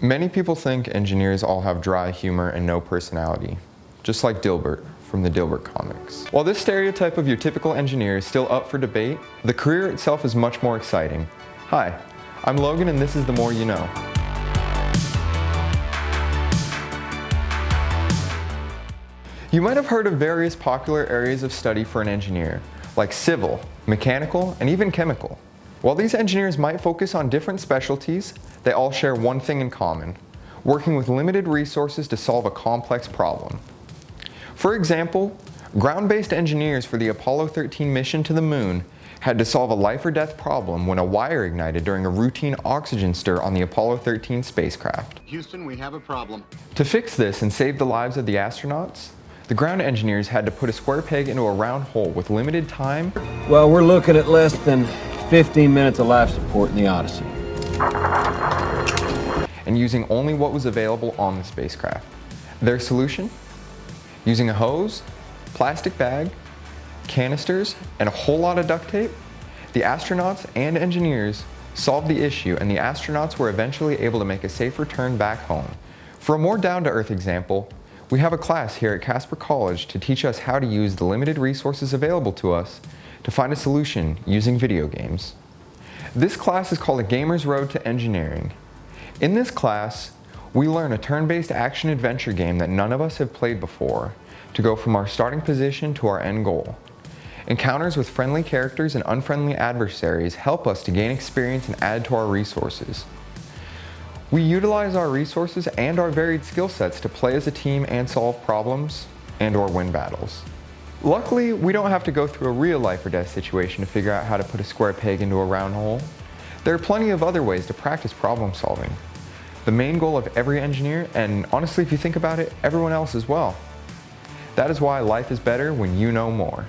Many people think engineers all have dry humor and no personality, just like Dilbert from the Dilbert comics. While this stereotype of your typical engineer is still up for debate, the career itself is much more exciting. Hi, I'm Logan and this is The More You Know. You might have heard of various popular areas of study for an engineer, like civil, mechanical, and even chemical. While these engineers might focus on different specialties, they all share one thing in common: working with limited resources to solve a complex problem. For example, ground-based engineers for the Apollo 13 mission to the moon had to solve a life or death problem when a wire ignited during a routine oxygen stir on the Apollo 13 spacecraft. Houston, we have a problem. To fix this and save the lives of the astronauts, the ground engineers had to put a square peg into a round hole with limited time. Well, we're looking at less than 15 minutes of life support in the Odyssey. And using only what was available on the spacecraft. Their solution? Using a hose, plastic bag, canisters, and a whole lot of duct tape, the astronauts and engineers solved the issue, and the astronauts were eventually able to make a safe return back home. For a more down-to-earth example, we have a class here at Casper College to teach us how to use the limited resources available to us to find a solution using video games. This class is called A Gamer's Road to Engineering. In this class, we learn a turn-based action-adventure game that none of us have played before to go from our starting position to our end goal. Encounters with friendly characters and unfriendly adversaries help us to gain experience and add to our resources. We utilize our resources and our varied skill sets to play as a team and solve problems and/or win battles. Luckily, we don't have to go through a real life or death situation to figure out how to put a square peg into a round hole. There are plenty of other ways to practice problem solving. The main goal of every engineer, and honestly if you think about it, everyone else as well. That is why life is better when you know more.